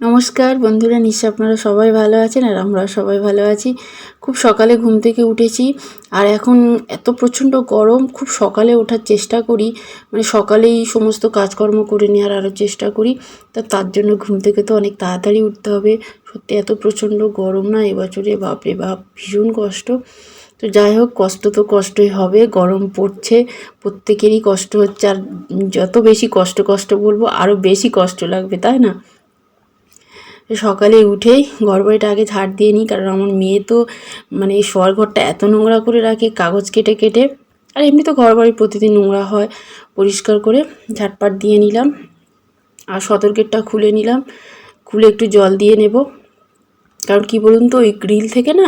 নমস্কার বন্ধুরা, নিশ্চয় আপনারা সবাই ভালো আছেন আর আমরা সবাই ভালো আছি। খুব সকালে ঘুম থেকে উঠেছি আর এখন এত প্রচণ্ড গরম, খুব সকালে ওঠার চেষ্টা করি, মানে সকালেই সমস্ত কাজকর্ম করে নেওয়ার আরও চেষ্টা করি। তার জন্য ঘুম থেকে তো অনেক তাড়াতাড়ি উঠতে হবে। সত্যি এত প্রচণ্ড গরম না এবছরে, বাপরে বাপ, ভীষণ কষ্ট। তো যাই হোক, কষ্ট তো কষ্টই হবে, গরম পড়ছে, প্রত্যেকেরই কষ্ট হচ্ছে। আর যত বেশি কষ্ট বলবো আরও বেশি কষ্ট লাগবে, তাই না? সকালে উঠেই ঘরবাড়িটা আগে ঝাড় দিয়ে নিই, কারণ আমার মেয়ে তো মানে এই শোয়ার ঘরটা এত নোংরা করে রাখে, কাগজ কেটে কেটে। আর এমনি তো ঘরবাড়ি প্রতিদিন নোংরা হয়, পরিষ্কার করে ঝাড়পাট দিয়ে নিলাম। আর সতর্কেরটা খুলে নিলাম, খুলে একটু জল দিয়ে নেব। কারণ কি বলুন তো, ওই গ্রিল থেকে না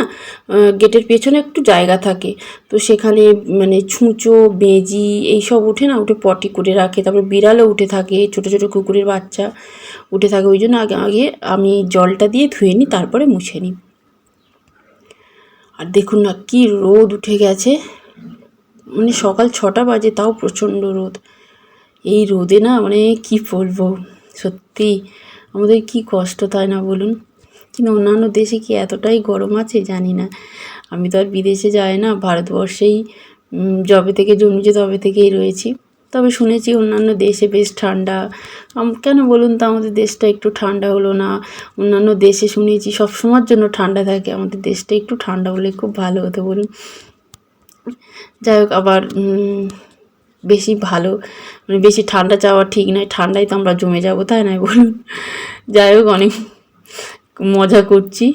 গেটের পেছনে একটু জায়গা থাকে, তো সেখানে মানে ছুঁচো বেজি এইসব উঠে না, উঠে পটি করে রাখে। তারপরে বিড়ালও উঠে থাকে, ছোটো ছোটো কুকুরের বাচ্চা উঠে থাকে। ওই জন্য আগে আগে আমি জলটা দিয়ে ধুয়ে নিই, তারপরে মুছে নিই। আর দেখুন না, কি রোদ উঠে গেছে, মানে সকাল 6টা বাজে, তাও প্রচণ্ড রোদ। এই রোদে না মানে কি বলবো, সত্যি আমাদের কি কষ্ট, তাই না বলুন? কিন্তু অন্যান্য দেশে কি এতটাই গরম আছে জানি না। আমি তো আর বিদেশে যাই না, ভারতবর্ষেই যবে থেকে জন্মেছি তবে থেকেই রয়েছি। তবে শুনেছি অন্যান্য দেশে বেশ ঠান্ডা। কেন বলুন তো, আমাদের দেশটা একটু ঠান্ডা হলো না? অন্যান্য দেশে শুনেছি সব সময়ের জন্য ঠান্ডা থাকে, আমাদের দেশটা একটু ঠান্ডা হলে খুব ভালো হতো বলুন। যাই হোক, আবার বেশি ভালো মানে বেশি ঠান্ডা চাওয়া ঠিক নয়, ঠান্ডায় তো আমরা জমে যাবো, তাই না বলুন? যাই হোক, অনেক মজা করছি।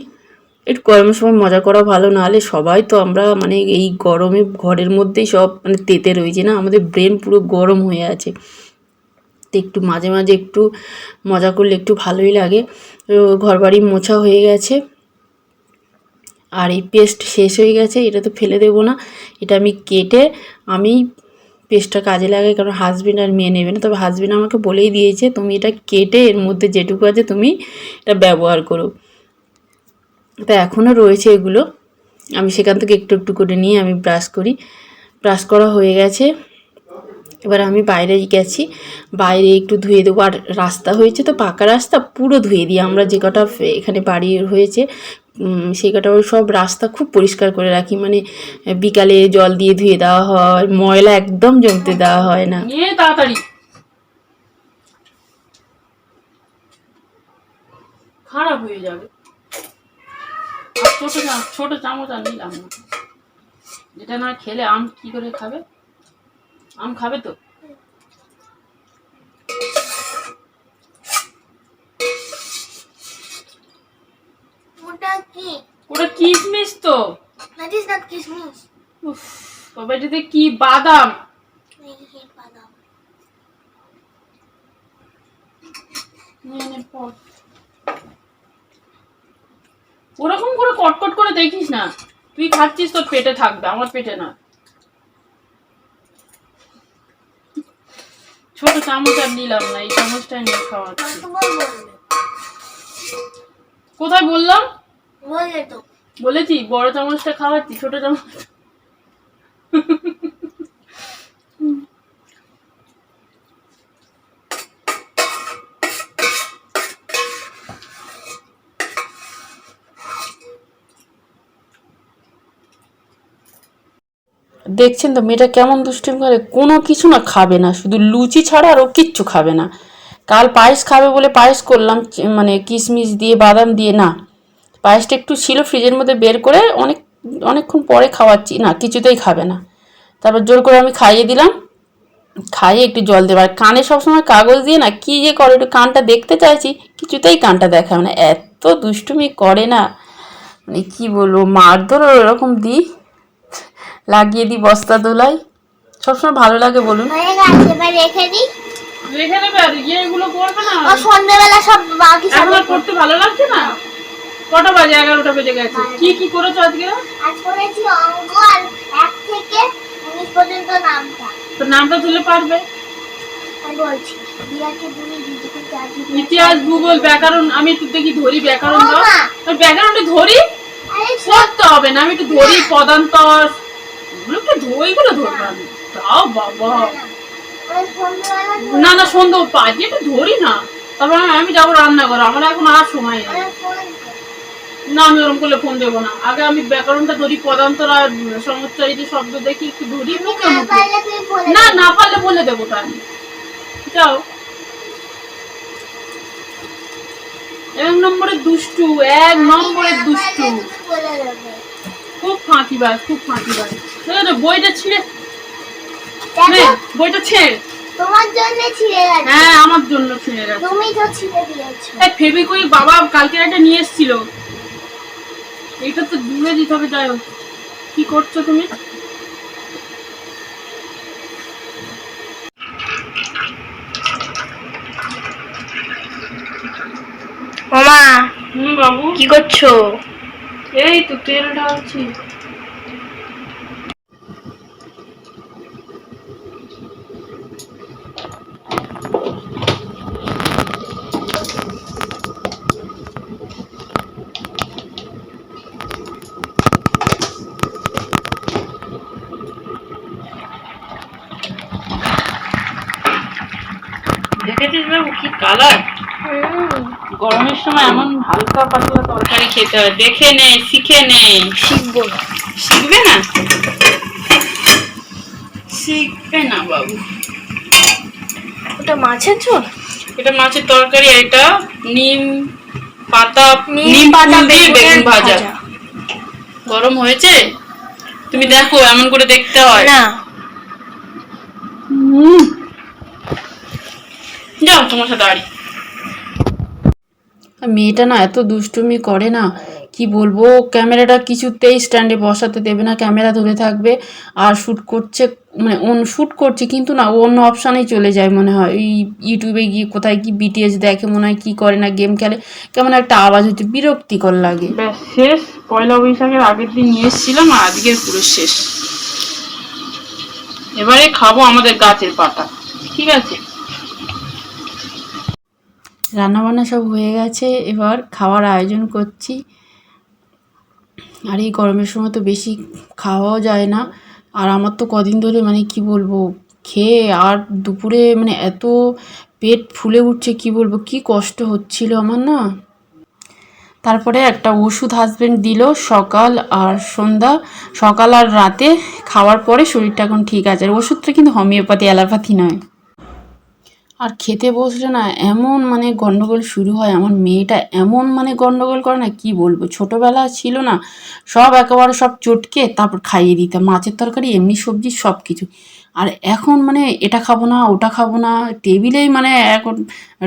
একটু গরমের সময় মজা করা ভালো, না হলে সবাই তো আমরা মানে এই গরমে ঘরের মধ্যেই সব মানে তেতে রয়েছে না, আমাদের ব্রেন পুরো গরম হয়ে আছে। তো একটু মাঝে মাঝে একটু মজা করলে একটু ভালোই লাগে। ঘরবাড়ি মোছা হয়ে গেছে, আর এই পেস্ট শেষ হয়ে গেছে, এটা তো ফেলে দেবো না, এটা আমি কেটে আমি পেস্টটা কাজে লাগাই, কারণ হাজবেন্ড আর মেয়ে নেবে না। তবে হাজবেন্ড আমাকে বলেই দিয়েছে, তুমি এটা কেটে এর মধ্যে যেটুকু আছে তুমি এটা ব্যবহার করো। তা এখনও রয়েছে এগুলো, আমি সেখান থেকে একটু একটু করে নিয়ে আমি ব্রাশ করি। ব্রাশ করা হয়ে গেছে, এবার আমি বাইরে গেছি, বাইরে একটু ধুয়ে দেবো। আর রাস্তা হয়েছে তো পাকা রাস্তা, পুরো ধুয়ে দিই আমরা, যে কটা এখানে বাড়ি হয়েছে সেই কটা সব রাস্তা খুব পরিষ্কার করে রাখি। মানে বিকালে জল দিয়ে ধুয়ে দেওয়া হয়, ময়লা একদম জমতে দেওয়া হয় না। তাড়াতাড়ি খারাপ হয়ে যাবে। ছোট চামচ আর নিলাম না, যেটা না খেলে আম কি করে খাবে? আম খাবে তো? ওটা কিশমিশ তো। That is not kismis. তবে এটাতে কি বাদাম? I hate badam. ওরকম করে কটকট করে দেখিস না, তুই খাচ্ছিস তোর পেটে থাকবে, আমার পেটে না। ছোট চামচ আর নিলাম না, এই চামচটা নিয়ে খাওয়াচ্ছি। কোথায় বললাম? বলেছি বড় চামচটা খাওয়াচ্ছি, ছোট চামচ দেখছেন তো মেয়েটা কেমন দুষ্টুমি করে, কোনো কিছু না খাবে না, শুধু লুচি ছাড়া আর ও কিচ্ছু খাবে না। কাল পায়েস খাবে বলে পায়েস করলাম, মানে কিশমিশ দিয়ে বাদাম দিয়ে, না পায়েসটা একটু ছিল ফ্রিজের মধ্যে, বের করে অনেকক্ষণ পরে খাওয়াচ্ছি, না কিছুতেই খাবে না। তারপর জোর করে আমি খাইয়ে দিলাম, খাইয়ে একটু জল দেবার, কানে সবসময় কাগজ দিয়ে না কি যে করে, একটু কানটা দেখতে চাইছি, কিছুতেই কানটা দেখাবে না, এত দুষ্টুমি করে না, মানে কি বলবো, মারধর এরকম দিই, লাগিয়ে দিই বস্তা দোলাই, সবসময় ভালো লাগে বলুন? রেখে দিই, রেখে দেবে আর এগুলো করবে না। সন্ধ্যাবেলা সব বাকি সব পড়তে ভালো লাগছে না। কটা বাজে? 11টা বেজে গেছে। কি কি করেছো আজকে? আজ করেছি অঙ্ক আর 1 থেকে 19 পর্যন্ত নামটা। তো নামটা তুলে পারবে? আমি বলছি ইতিহাস, ভূগোল, ব্যাকরণ, আমি একটু দেখি ধরি ব্যাকরণ দাও। আমি ব্যাকরণটা ধরি, পড়তে হবে না, আমি একটু ধরি পদান্তর, এগুলো একটু ধরিগুলো ধরবো আমি। তাও বাবা, না না সন্দেহ পাজি একটু ধরি না, তারপর আমি যাবো রান্না করো, আমার এখন আর সময় নেই। আমার ফোন না আমি ওরকম করলে ফোন দেবো না, আগে আমি ব্যাকরণটা ধরি, পদান্তর আর সমুচ্চারিত শব্দ দেখি একটু ধরি, মুখে না মুখে। পারলে তুই বলে না দে। না পারলে বলে দেবো তো আমি। যাও। 1 নম্বরের দুষ্টু, 1 নম্বরের না দুষ্টু, পারলে তুই বলে দেবে। খুব ফাঁকিবাজ, খুব ফাঁকিবাজ। বইটা ছিঁড়ে নে, দেখো বইটা ছেড়ে। তোমার জন্য ছিঁড়ে গেছে, হ্যাঁ আমার জন্য ছিঁড়ে গেছে। তুমি তো ছিঁড়ে দিয়েছো। এই ফেবিকুইক বাবা কালকে একটা নিয়ে এসেছিল, এটা তো দূরে দিতে হবে। যাই হোক, কি করছো তুমি? মামা বাবু কি করছো? এই তো তেল ঢালছি। দেখেছিস বাবু কি কালার? গরমের সময় এমন হালকা পাতলা তরকারি খেতে হয়। দেখে নে, শিখে নে। শিখবো না। শিখবে না? শিখবে না বাবু। ওটা মাছের ঝোল? এটা মাছের তরকারি, এটা নিম পাতা, নিম পাতা ফুল দিয়ে বেগুন বেগুনের ভাজা। ভাজা। গরম হয়েছে? তুমি দেখো, এমন করে দেখতে হয় না যাও তোমার সাথে আড়ি। মেয়েটা না এত দুষ্টুমি করে না, কি বলবো। ক্যামেরাটা কিছুতেই স্ট্যান্ডে বসাতে দেবে না, ক্যামেরা ধরে থাকবে। আর শ্যুট করছে, মানে শ্যুট করছে কিন্তু না, ও অন্য অপশানেই চলে যায় মনে হয়। এই ইউটিউবে গিয়ে কোথায় কি বিটিএস দেখে মনে হয়, কি করে না, গেম খেলে, কেমন একটা আওয়াজ হচ্ছে, বিরক্তিকর লাগে। ব্যাস শেষ। পয়লা বৈশাখের আগের দিন নিয়ে এসেছিলাম, আর আজকের পুরো শেষ। এবারে খাবো আমাদের গাছের পাতা, ঠিক আছে? রান্নাবান্না সব হয়ে গেছে, এবার খাওয়ার আয়োজন করছি। আর এই গরমের সময় তো বেশি খাওয়াও যায় না। আর আমার তো কদিন ধরে মানে কি বলবো, খেয়ে আর দুপুরে মানে এত পেট ফুলে উঠছে, কি বলবো, কি কষ্ট হচ্ছিল আমার না। তারপরে একটা ওষুধ হাজবেন্ড দিল সকাল আর সন্ধ্যা, সকাল আর রাতে খাওয়ার পরে শরীরটা এখন ঠিক আছে। আর ওষুধটা কিন্তু হোমিওপ্যাথি, অ্যালোপ্যাথি নয়। আর খেতে বসলে না এমন মানে গন্ডগোল শুরু হয়, আমার মেয়েটা এমন মানে গন্ডগোল করে না, কি বলবো। ছোটোবেলা ছিল না, সব একেবারে সব চটকে তারপর খাইয়ে দিতাম, মাছের তরকারি এমনি সবজি সব কিছু। আর এখন মানে এটা খাবো না, ওটা খাবো না, টেবিলেই মানে এখন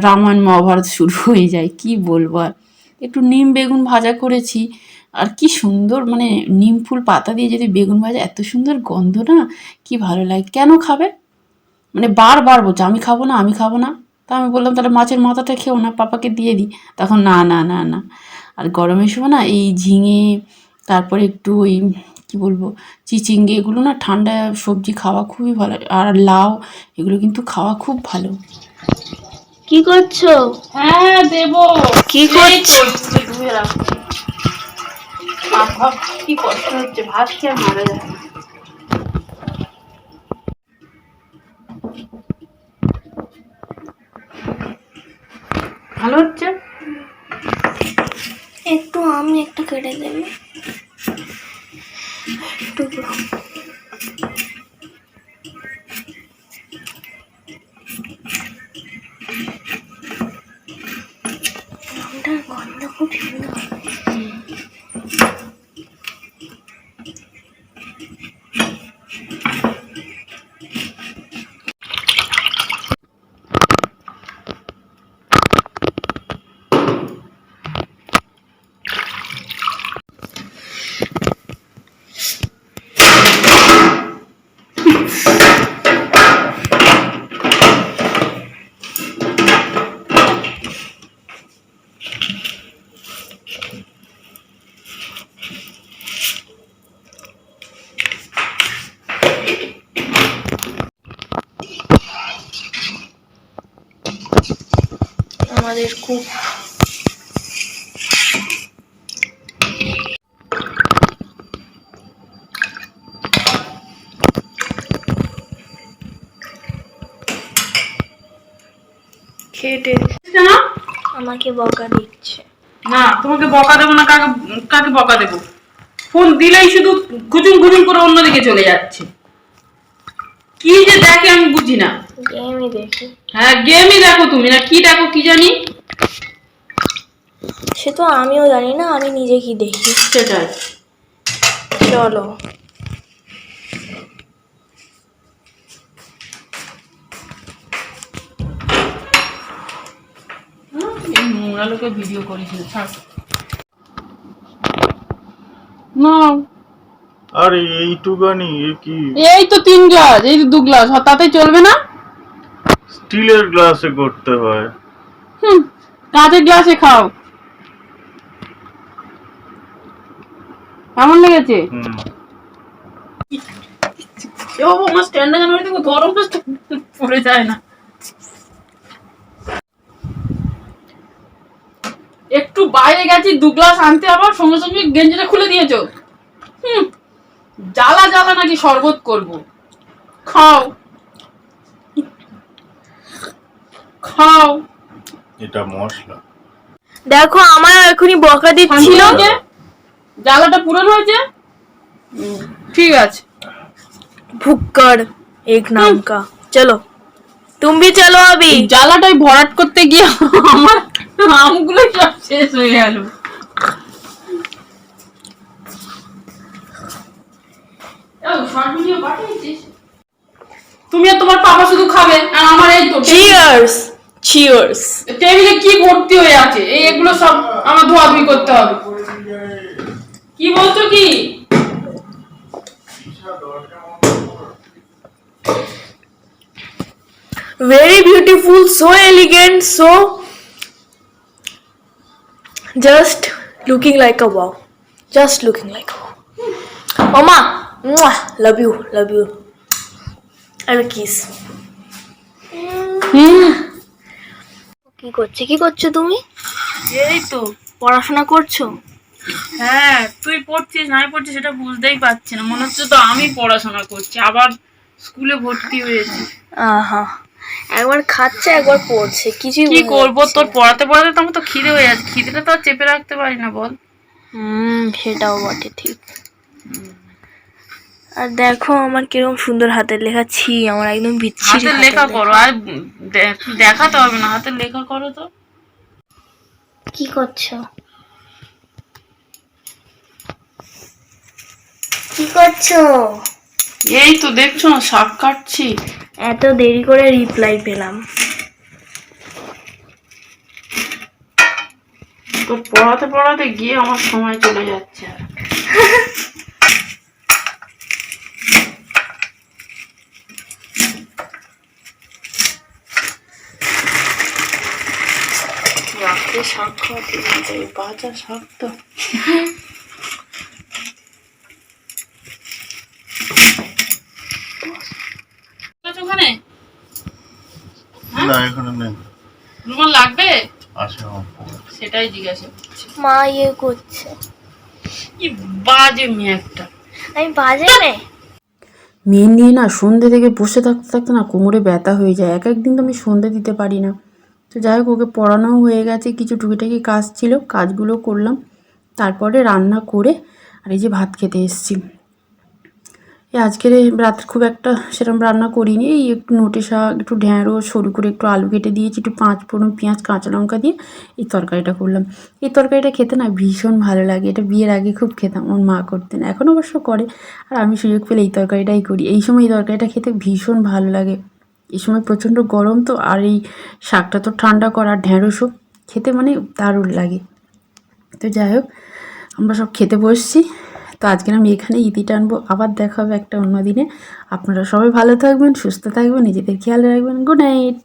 রামায়ণ মহাভারত শুরু হয়ে যায়, কি বলবো। আর একটু নিম বেগুন ভাজা করেছি, আর কি সুন্দর মানে নিম ফুল পাতা দিয়ে যদি বেগুন ভাজা, এত সুন্দর গন্ধ না, কি ভালো লাগে। কেন খাবে মানে বারবার বলছে আমি খাবো না, আমি খাবো না। তা আমি বললাম তাহলে মাছের মাথাটা খেও না, পাপাকে দিয়ে দিই। তখন না না না না। আর গরমের সময় না এই ঝিঙে, তারপরে একটু ওই কী বলবো, চিচিঙ্গে, এগুলো না ঠান্ডা সবজি খাওয়া খুবই ভালো। আর লাউ, এগুলো কিন্তু খাওয়া খুব ভালো। কি করছো? হ্যাঁ দেবো। কি করছো? ধুয়ে রাখছি। কি কষ্ট হচ্ছে, ভাত খেয়ে মারা যায়। ভালো হচ্ছে। একটু আমি একটা কেটে দেবে টুকরো। আমটার গন্ধ খুব সুন্দর। আমাদের খুব খেটে না আমাকে বকা দিচ্ছে। না তোমাকে বকা দেবো না, কাকে কাকে বকা দেবো? ফোন দিলেই শুধু গুজুম গুজুম করে অন্যদিকে চলে যাচ্ছে। কি যে দেখে আমি বুঝি না। গেমই দেখি। হ্যাঁ গেমই দেখো তুমি, না কি দেখো কি জানি। সে তো আমিও জানি না আমি নিজে কি দেখি। সেটাই। চলো। এই নোংরা লোকে ভিডিও করেছিল, ছাড় না। আরে এইটুকানি এ কি? এই তো 3 গ্লাস, এই তো 2 গ্লাস, তাতে চলবে না? স্টিলের গ্লাসে করতে হয়। কাঁচের গ্লাসে খাও। কেমন লেগেছে? আমার স্ট্যান্ডে জানো দেখো গরম পড়ে যায় না। একটু বাইরে গেছি 2 গ্লাস আনতে, আবার সঙ্গে সঙ্গে গেঞ্জিটা খুলে দিয়েছো। জ্বালা জ্বালা নাকি শরবত করব? খাও খাও। এটা মশলা। দেখো আমার এখনই বকা দিচ্ছিল। জ্বালাটা পূরণ হয়েছে। ঠিক আছে। भुक्कड़ एक नाम का। चलो तुम भी चलो अभी। জ্বালাটাই ভরাট করতে গিয়ে আমার আমগুলো সব শেষ হয়ে গেল। তুমি আর তোমার পাপা শুধু খাবে, আর আমার এই তো Cheers cheers। টেবিলে কি ভর্তি হয়ে আছে, এগুলো সব আমার ধোয়াধুয়ি করতে হবে। কি বলছো কি? Very beautiful, so elegant, so just looking like a wow. Just looking like a wow. Mama, mwah, love you, love you. And a kiss. কি করছো তুমি? এই তো পড়াশোনা করছো? হ্যাঁ, তুই পড়ছিস নাই পড়ছিস সেটা বুঝতেই পারছি না, মনে হচ্ছে তো আমি পড়াশোনা করছি, আবার স্কুলে ভর্তি হয়েছি। আহা, একবার খাচ্ছে একবার পড়ছে, কিছুই কি বোঝা করবো, যাচ্ছে তোর না। পড়াতে পড়াতে তো আমার তো খিদে হয়ে যাচ্ছে, খিদেটা তো আর চেপে রাখতে পারি না বল। সেটাও বটে ঠিক। আর দেখো আমার কিরকম সুন্দর হাতের লেখা। ছি, আমার একদম বিচ্ছিরি হাতের লেখা করো, আর দেখাতে হবে না, হাতের লেখা করো তো। কি করছো? কি করছো? এই তো দেখছো না, শাক কাটছি। এত দেরি করে রিপ্লাই পেলাম। তোর পড়াতে পড়াতে গিয়ে আমার সময় চলে যাচ্ছে। রাতে শাক খাওয়াতে বাজা শাক তো। ওখানে না এখানে নেই। রুমাল লাগবে? আছে সেটাই জিজ্ঞাসা করছি। মা ইয়ে করছে। কি বাজে মেয়ে একটা। আমি বাজে নেই। মেয়ে নিয়ে না সন্ধ্যে থেকে বসে থাকতে থাকতে না কোমরে ব্যথা হয়ে যায়, এক একদিন তো আমি সন্ধ্যে দিতে পারি না। তো যাই হোক, ওকে পড়ানোও হয়ে গেছে, কিছু টুকিটাকি কাজ ছিল, কাজগুলো করলাম, তারপরে রান্না করে আর এই যে ভাত খেতে এসেছি। আজকের রাত খুব একটা সেরকম রান্না করিনি, এই একটু নোটে শাক, একটু ঢ্যাঁড়ো সরু করে একটু আলু কেটে দিয়েছি, একটু 5 ফোড়ন পেঁয়াজ কাঁচা লঙ্কা দিয়ে এই তরকারিটা করলাম। এই তরকারিটা খেতে না ভীষণ ভালো লাগে, এটা বিয়ের আগে খুব খেতাম, আমার মা করতেন, এখন অবশ্য করে, আর আমি সুযোগ পেলে এই তরকারিটাই করি। এই সময় এই তরকারিটা খেতে ভীষণ ভালো লাগে, এই সময় প্রচণ্ড গরম তো, আর এই শাকটা তো ঠান্ডা করা, ঢ্যাঁড়সও খেতে মানে দারুণ লাগে। তো যাই হোক, আমরা সব খেতে বসছি। তো আজকে আমি এখানে ইতি টানবো, আবার দেখা হবে একটা অন্য দিনে। আপনারা সবাই ভালো থাকবেন, সুস্থ থাকবেন, নিজেদের খেয়াল রাখবেন। Good night.